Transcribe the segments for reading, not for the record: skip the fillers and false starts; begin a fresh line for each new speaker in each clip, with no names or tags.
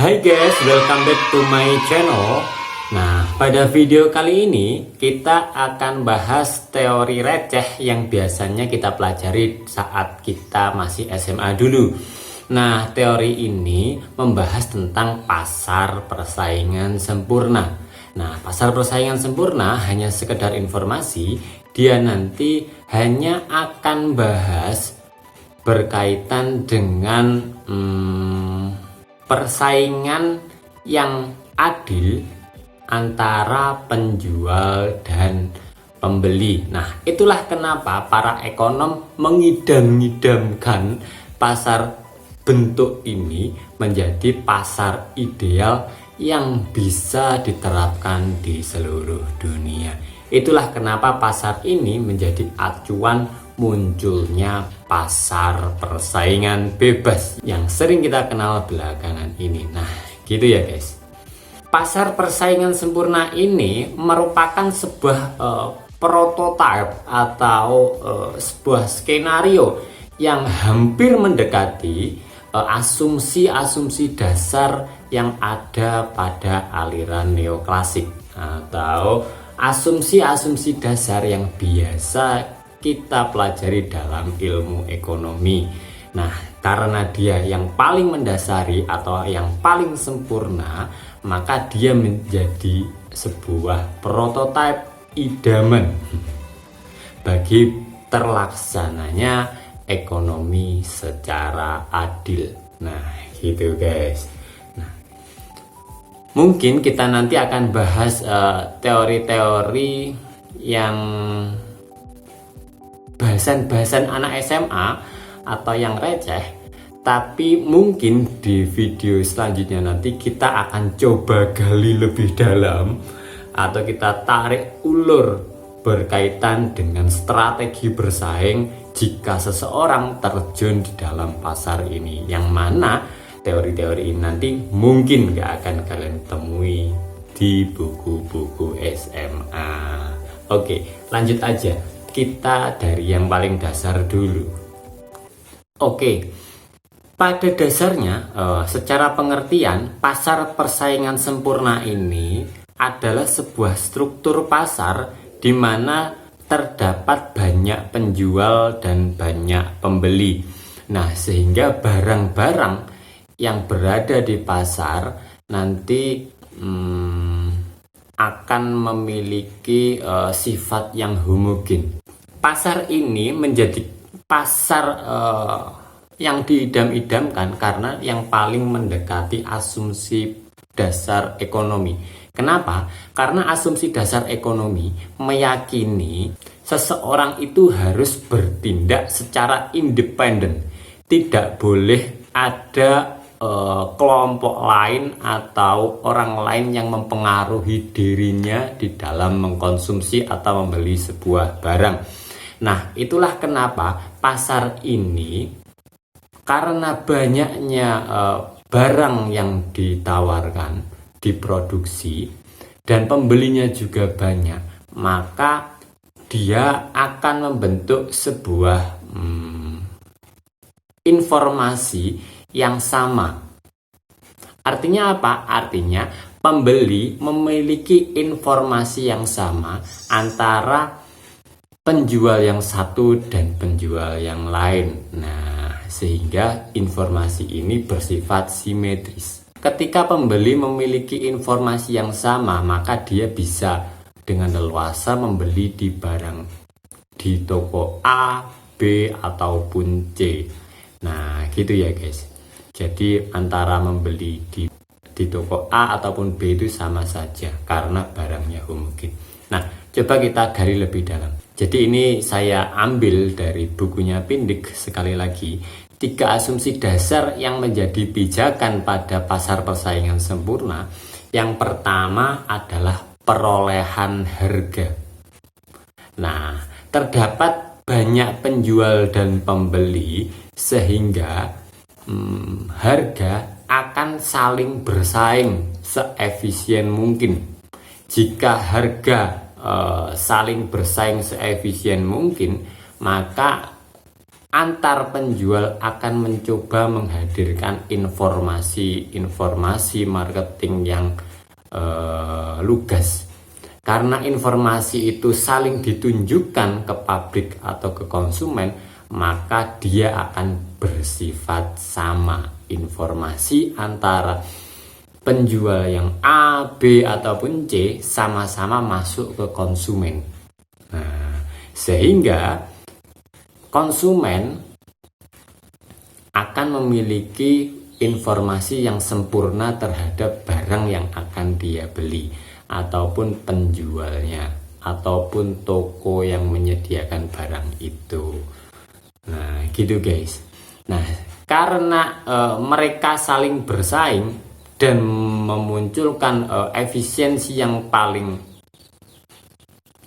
Hai guys, welcome back to my channel. Nah, pada video kali ini kita akan bahas teori receh yang biasanya kita pelajari saat kita masih SMA dulu. Nah, teori ini membahas tentang pasar persaingan sempurna. Nah, pasar persaingan sempurna hanya sekedar informasi, dia nanti hanya akan bahas berkaitan dengan persaingan yang adil antara penjual dan pembeli. Nah, itulah kenapa para ekonom mengidam-idamkan pasar bentuk ini menjadi pasar ideal yang bisa diterapkan di seluruh dunia. Itulah kenapa pasar ini menjadi acuan munculnya pasar persaingan bebas yang sering kita kenal belakangan ini. Nah, gitu ya guys. Pasar persaingan sempurna ini merupakan sebuah prototipe atau sebuah skenario yang hampir mendekati asumsi-asumsi dasar yang ada pada aliran neoklasik atau asumsi-asumsi dasar yang biasa kita pelajari dalam ilmu ekonomi. Nah, karena dia yang paling mendasari atau yang paling sempurna, maka dia menjadi sebuah prototipe idaman bagi terlaksananya ekonomi secara adil. Nah, gitu guys. Nah, mungkin kita nanti akan bahas teori-teori yang bahasan-bahasan anak SMA atau yang receh, tapi mungkin di video selanjutnya nanti kita akan coba gali lebih dalam atau kita tarik ulur berkaitan dengan strategi bersaing jika seseorang terjun di dalam pasar ini, yang mana teori-teori ini nanti mungkin gak akan kalian temui di buku-buku SMA. Oke, lanjut aja. Kita dari yang paling dasar dulu. Oke, pada dasarnya secara pengertian pasar persaingan sempurna ini adalah sebuah struktur pasar di mana terdapat banyak penjual dan banyak pembeli. Nah, sehingga barang-barang yang berada di pasar nanti akan memiliki sifat yang homogen. Pasar ini menjadi pasar yang diidam-idamkan karena yang paling mendekati asumsi dasar ekonomi. Kenapa? Karena asumsi dasar ekonomi meyakini seseorang itu harus bertindak secara independen. Tidak boleh ada kelompok lain atau orang lain yang mempengaruhi dirinya di dalam mengkonsumsi atau membeli sebuah barang. Nah, itulah kenapa pasar ini, karena banyaknya barang yang ditawarkan, diproduksi, dan pembelinya juga banyak, maka dia akan membentuk sebuah informasi yang sama. Artinya apa? Artinya pembeli memiliki informasi yang sama antara penjual yang satu dan penjual yang lain. Nah, sehingga informasi ini bersifat simetris. Ketika pembeli memiliki informasi yang sama, maka dia bisa dengan leluasa membeli di toko A, B, ataupun C. Nah, gitu ya guys. Jadi antara membeli di toko A ataupun B itu sama saja karena barangnya homogen. Nah, coba kita gali lebih dalam. Jadi ini saya ambil dari bukunya Pindik, sekali lagi, 3 asumsi dasar yang menjadi pijakan pada pasar persaingan sempurna. Yang pertama adalah perolehan harga. Nah, terdapat banyak penjual dan pembeli sehingga harga akan saling bersaing seefisien mungkin. Jika harga saling bersaing seefisien mungkin, maka antar penjual akan mencoba menghadirkan informasi marketing yang lugas. Karena informasi itu saling ditunjukkan ke publik atau ke konsumen, maka dia akan bersifat sama. Informasi antara penjual yang A, B, ataupun C sama-sama masuk ke konsumen. Nah, sehingga konsumen akan memiliki informasi yang sempurna terhadap barang yang akan dia beli, ataupun penjualnya, ataupun toko yang menyediakan barang itu. Nah, gitu guys. Nah, karena mereka saling bersaing dan memunculkan efisiensi yang paling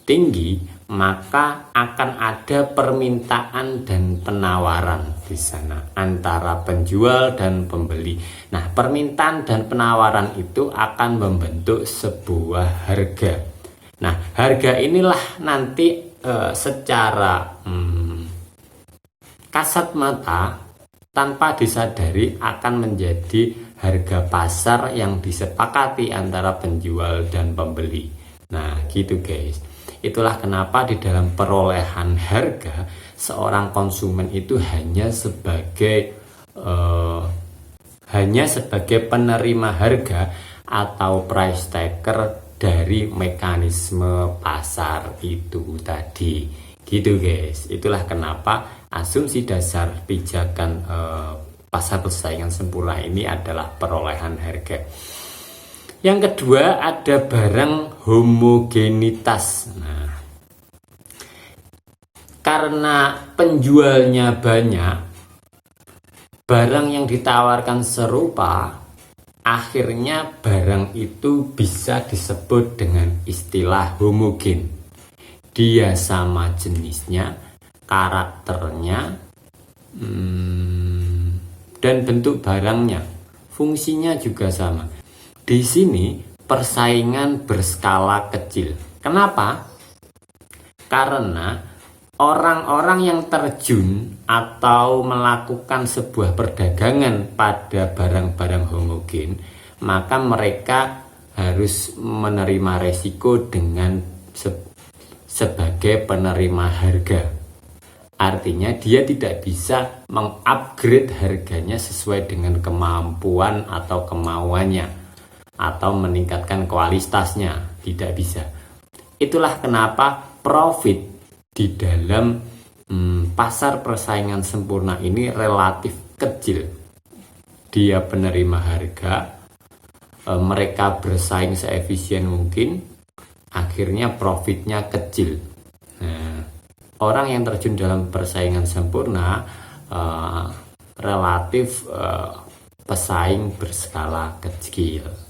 tinggi, maka akan ada permintaan dan penawaran di sana antara penjual dan pembeli. Nah, permintaan dan penawaran itu akan membentuk sebuah harga. Nah, harga inilah nanti secara kasat mata tanpa disadari akan menjadi harga pasar yang disepakati antara penjual dan pembeli. Nah, gitu guys. Itulah kenapa di dalam perolehan harga seorang konsumen itu hanya sebagai penerima harga atau price taker dari mekanisme pasar itu tadi. Gitu guys. Itulah kenapa asumsi dasar pijakan pasar persaingan sempurna ini adalah perolehan harga. Yang kedua, ada barang homogenitas. Nah, karena penjualnya banyak, barang yang ditawarkan serupa, akhirnya barang itu bisa disebut dengan istilah homogen. Dia sama jenisnya, karakternya, dan bentuk barangnya, fungsinya juga sama. Di sini persaingan berskala kecil. Kenapa? Karena orang-orang yang terjun atau melakukan sebuah perdagangan pada barang-barang homogen, maka mereka harus menerima resiko dengan sebagai penerima harga. Artinya dia tidak bisa mengupgrade harganya sesuai dengan kemampuan atau kemauannya, atau meningkatkan kualitasnya, tidak bisa. Itulah kenapa profit di dalam pasar persaingan sempurna ini relatif kecil. Dia penerima harga, mereka bersaing seefisien mungkin, akhirnya profitnya kecil. Nah, orang yang terjun dalam persaingan sempurna relatif pesaing berskala kecil.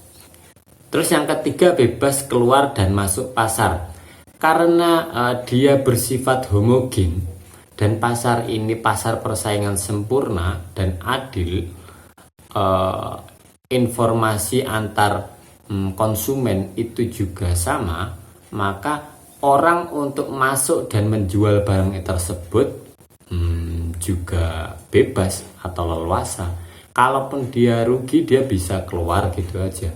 Terus yang ketiga, bebas keluar dan masuk pasar. Karena dia bersifat homogen dan pasar ini pasar persaingan sempurna dan adil, informasi antar konsumen itu juga sama, maka orang untuk masuk dan menjual barang tersebut juga bebas atau leluasa. Kalaupun dia rugi, dia bisa keluar gitu aja.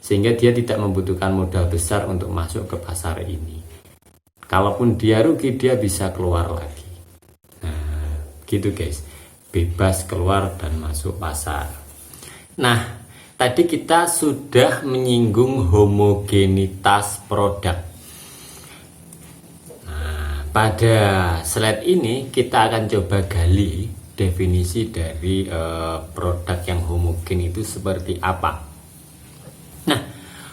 Sehingga dia tidak membutuhkan modal besar untuk masuk ke pasar ini. Kalaupun dia rugi, dia bisa keluar lagi. Nah, gitu guys. Bebas keluar dan masuk pasar. Nah, tadi kita sudah menyinggung homogenitas produk. Nah, pada slide ini kita akan coba gali definisi dari produk yang homogen itu seperti apa. Nah,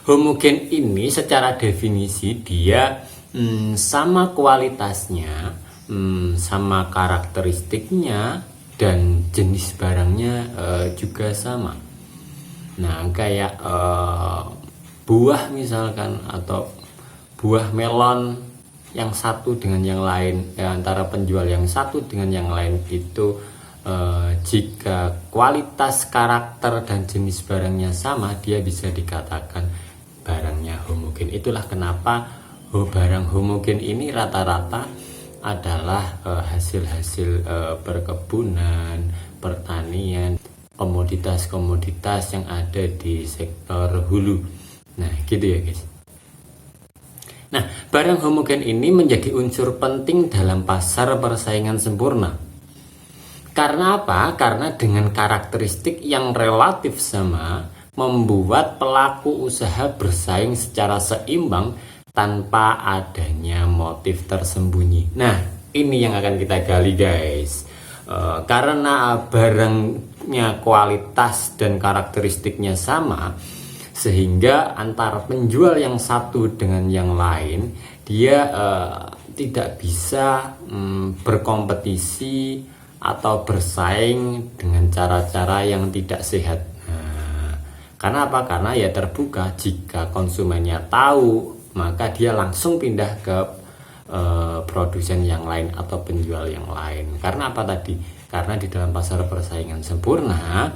homogen ini secara definisi dia sama kualitasnya, sama karakteristiknya, dan jenis barangnya juga sama. Nah, kayak buah misalkan, atau buah melon yang satu dengan yang lain, antara penjual yang satu dengan yang lain itu jika kualitas, karakter, dan jenis barangnya sama, dia bisa dikatakan barangnya homogen. Itulah kenapa barang homogen ini rata-rata adalah hasil-hasil perkebunan, pertanian, komoditas-komoditas yang ada di sektor hulu. Nah, gitu ya guys. Nah, barang homogen ini menjadi unsur penting dalam pasar persaingan sempurna. Karena apa? Karena dengan karakteristik yang relatif sama, membuat pelaku usaha bersaing secara seimbang tanpa adanya motif tersembunyi. Nah, ini yang akan kita gali guys. Karena barangnya kualitas dan karakteristiknya sama, sehingga antara penjual yang satu dengan yang lain dia tidak bisa berkompetisi atau bersaing dengan cara-cara yang tidak sehat. Karena apa? Karena ya terbuka, jika konsumennya tahu maka dia langsung pindah ke produsen yang lain atau penjual yang lain. Karena apa tadi? Karena di dalam pasar persaingan sempurna,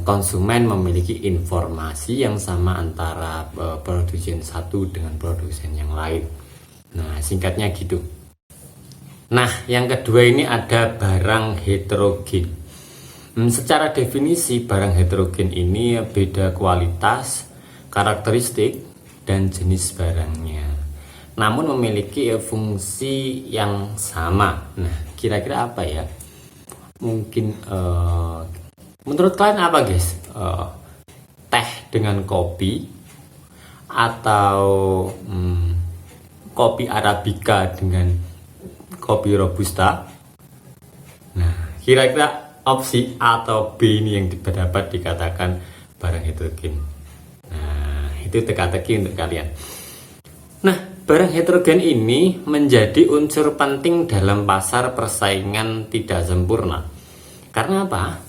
konsumen memiliki informasi yang sama antara produsen satu dengan produsen yang lain. Nah, singkatnya gitu. Nah, yang kedua ini ada barang heterogen. Secara definisi, barang heterogen ini beda kualitas, karakteristik, dan jenis barangnya, namun memiliki fungsi yang sama. Nah, kira-kira apa ya? Mungkin menurut kalian apa guys? Teh dengan kopi, atau kopi arabica dengan kopi robusta? Nah, kira-kira opsi A atau B ini yang dapat dikatakan barang heterogen. Nah, itu teka-teki untuk kalian. Nah, barang heterogen ini menjadi unsur penting dalam pasar persaingan tidak sempurna. Karena apa?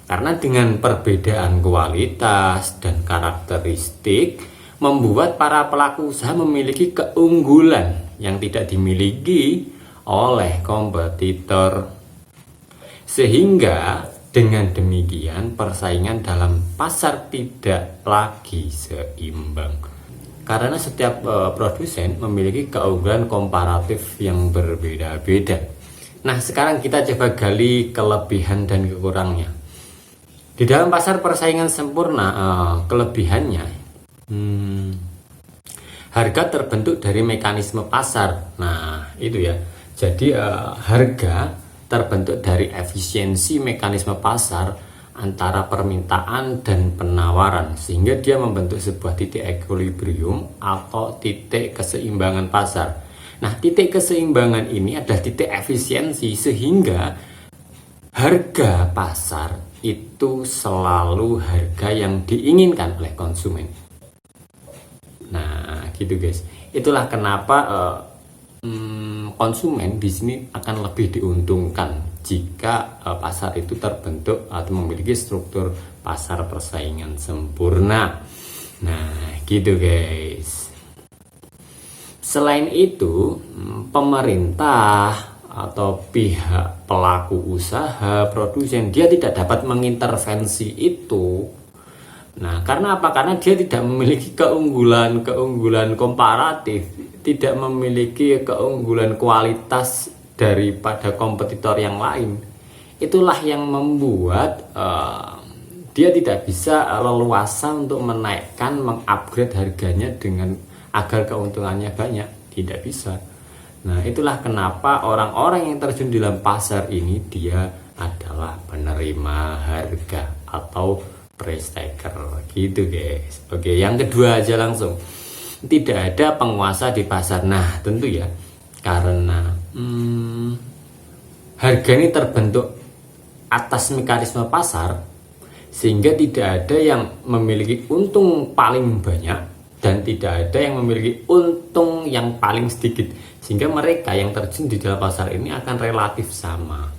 Karena dengan perbedaan kualitas dan karakteristik membuat para pelaku usaha memiliki keunggulan yang tidak dimiliki oleh kompetitor. Sehingga dengan demikian persaingan dalam pasar tidak lagi seimbang. Karena setiap produsen memiliki keunggulan komparatif yang berbeda-beda. Nah, sekarang kita coba gali kelebihan dan kekurangnya. Di dalam pasar persaingan sempurna, kelebihannya, harga terbentuk dari mekanisme pasar. Nah, itu ya. Jadi harga terbentuk dari efisiensi mekanisme pasar antara permintaan dan penawaran, sehingga dia membentuk sebuah titik equilibrium atau titik keseimbangan pasar. Nah, titik keseimbangan ini adalah titik efisiensi, sehingga harga pasar itu selalu harga yang diinginkan oleh konsumen. Nah, gitu guys. Itulah kenapa konsumen di sini akan lebih diuntungkan jika pasar itu terbentuk atau memiliki struktur pasar persaingan sempurna. Nah, gitu guys. Selain itu, pemerintah atau pihak pelaku usaha, produsen, dia tidak dapat mengintervensi itu. Nah, karena apa? Karena dia tidak memiliki keunggulan komparatif, tidak memiliki keunggulan kualitas daripada kompetitor yang lain. Itulah yang membuat dia tidak bisa leluasa untuk menaikkan, mengupgrade harganya dengan agar keuntungannya banyak. Tidak bisa. Nah, itulah kenapa orang-orang yang terjun di dalam pasar ini dia adalah penerima harga atau price taker, gitu guys. Oke, yang kedua aja langsung. Tidak ada penguasa di pasar. Nah, tentu ya, karena harga ini terbentuk atas mekanisme pasar, sehingga tidak ada yang memiliki untung paling banyak dan tidak ada yang memiliki untung yang paling sedikit, sehingga mereka yang terjun di dalam pasar ini akan relatif sama.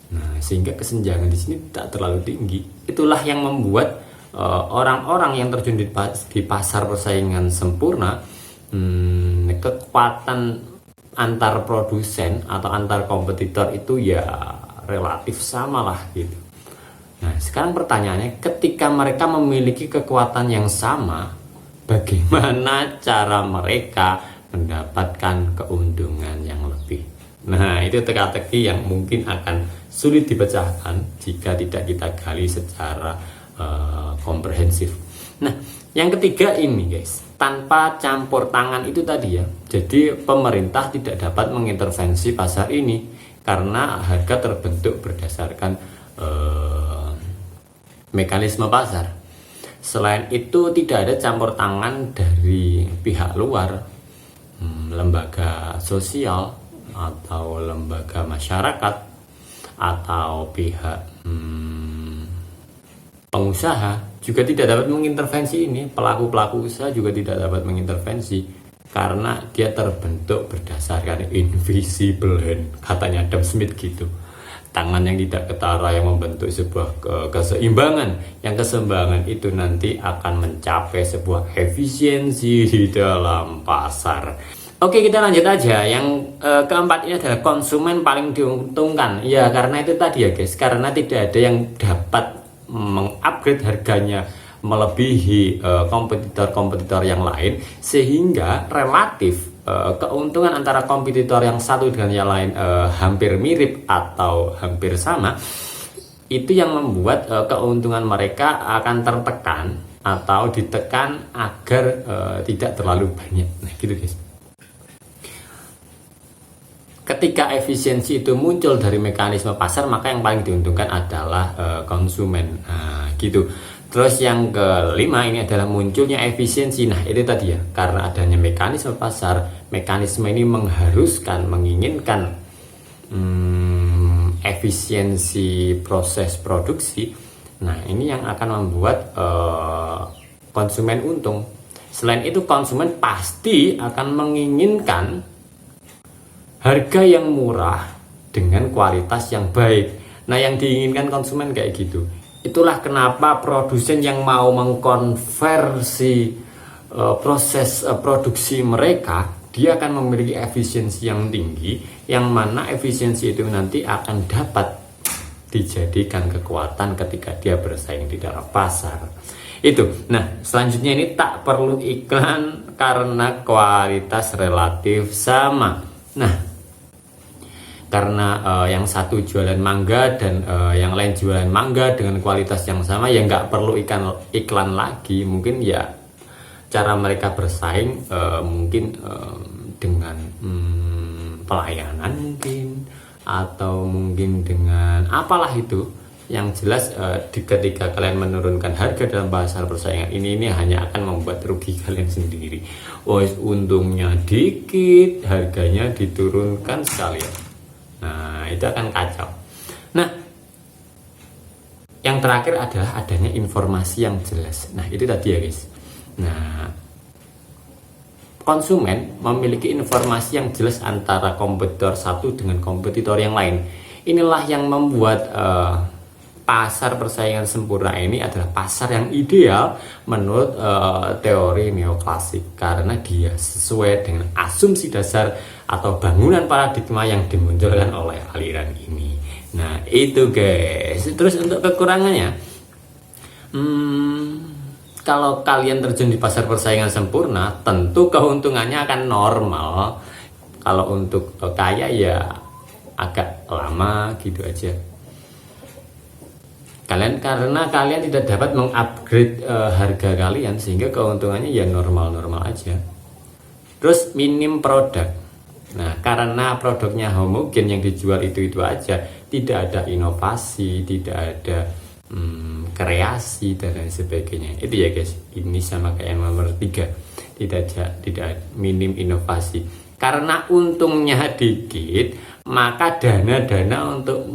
Nah, sehingga kesenjangan di sini tak terlalu tinggi. Itulah yang membuat orang-orang yang terjun di pasar persaingan sempurna, kekuatan antar produsen atau antar kompetitor itu ya relatif sama lah gitu. Nah, sekarang pertanyaannya, ketika mereka memiliki kekuatan yang sama, bagaimana cara mereka mendapatkan keuntungan yang lebih? Nah, itu teka-teki yang mungkin akan sulit dipecahkan jika tidak kita gali secara komprehensif. Nah, yang ketiga ini guys, tanpa campur tangan itu tadi ya. Jadi pemerintah tidak dapat mengintervensi pasar ini karena harga terbentuk berdasarkan mekanisme pasar. Selain itu tidak ada campur tangan dari pihak luar, lembaga sosial atau lembaga masyarakat atau pihak pengusaha juga tidak dapat mengintervensi ini. Pelaku-pelaku usaha juga tidak dapat mengintervensi karena dia terbentuk berdasarkan invisible hand, katanya Adam Smith gitu. Tangan yang tidak ketara yang membentuk sebuah keseimbangan, yang keseimbangan itu nanti akan mencapai sebuah efisiensi di dalam pasar. Oke, kita lanjut aja. Yang keempat ini adalah konsumen paling diuntungkan. Ya, karena itu tadi ya guys, karena tidak ada yang dapat mengupgrade harganya melebihi kompetitor-kompetitor yang lain, sehingga relatif keuntungan antara kompetitor yang satu dengan yang lain hampir mirip atau hampir sama. Itu yang membuat keuntungan mereka akan tertekan atau ditekan agar tidak terlalu banyak. Nah, gitu guys. Ketika efisiensi itu muncul dari mekanisme pasar, maka yang paling diuntungkan adalah konsumen. Nah, gitu. Terus yang kelima ini adalah munculnya efisiensi. Nah, itu tadi ya, karena adanya mekanisme pasar, mekanisme ini mengharuskan, menginginkan efisiensi proses produksi. Nah, ini yang akan membuat konsumen untung. Selain itu, konsumen pasti akan menginginkan harga yang murah dengan kualitas yang baik. Nah, yang diinginkan konsumen kayak gitu. Itulah kenapa produsen yang mau mengkonversi proses produksi mereka, dia akan memiliki efisiensi yang tinggi, yang mana efisiensi itu nanti akan dapat dijadikan kekuatan ketika dia bersaing di dalam pasar. Itu. Nah, selanjutnya ini tak perlu iklan karena kualitas relatif sama. Nah, karena yang satu jualan mangga dan yang lain jualan mangga dengan kualitas yang sama, ya nggak perlu iklan lagi. Mungkin ya cara mereka bersaing mungkin dengan pelayanan mungkin, atau mungkin dengan apalah itu. Yang jelas ketika kalian menurunkan harga dalam pasar persaingan ini hanya akan membuat rugi kalian sendiri. Untungnya dikit, harganya diturunkan sekalian. Nah, itu akan kacau. Nah, yang terakhir adalah adanya informasi yang jelas. Nah, itu tadi ya guys. Nah, konsumen memiliki informasi yang jelas antara kompetitor satu dengan kompetitor yang lain. Inilah yang membuat pasar persaingan sempurna ini adalah pasar yang ideal menurut teori neoklasik, karena dia sesuai dengan asumsi dasar atau bangunan paradigma yang dimunculkan oleh aliran ini. Nah, itu guys. Terus untuk kekurangannya, kalau kalian terjun di pasar persaingan sempurna, tentu keuntungannya akan normal. Kalau untuk kaya ya agak lama gitu aja. Karena kalian tidak dapat mengupgrade harga kalian, sehingga keuntungannya ya normal-normal aja. Terus minim produk. Nah, karena produknya homogen, yang dijual itu aja, tidak ada inovasi, tidak ada kreasi dan lain sebagainya. Itu ya guys. Ini sama kayak yang nomor 3. Tidak minim inovasi. Karena untungnya dikit, maka dana-dana untuk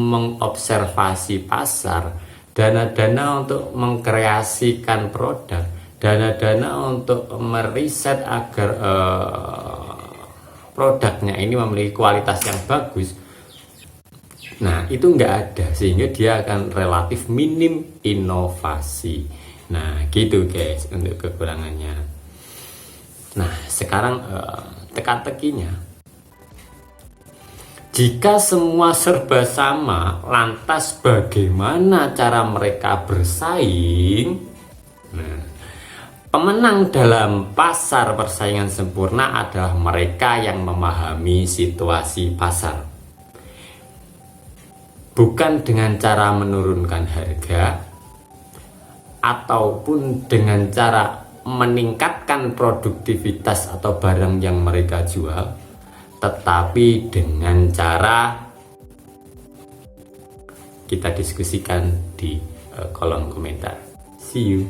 mengobservasi pasar, dana-dana untuk mengkreasikan produk, dana-dana untuk meriset agar produknya ini memiliki kualitas yang bagus. Nah, itu nggak ada, sehingga dia akan relatif minim inovasi. Nah, gitu guys untuk kekurangannya. Nah, sekarang teka-tekinya, jika semua serba sama, lantas bagaimana cara mereka bersaing? Nah, Pemenang dalam pasar persaingan sempurna adalah mereka yang memahami situasi pasar. Bukan dengan cara menurunkan harga ataupun dengan cara meningkatkan produktivitas atau barang yang mereka jual, tetapi dengan cara kita diskusikan di kolom komentar. See you.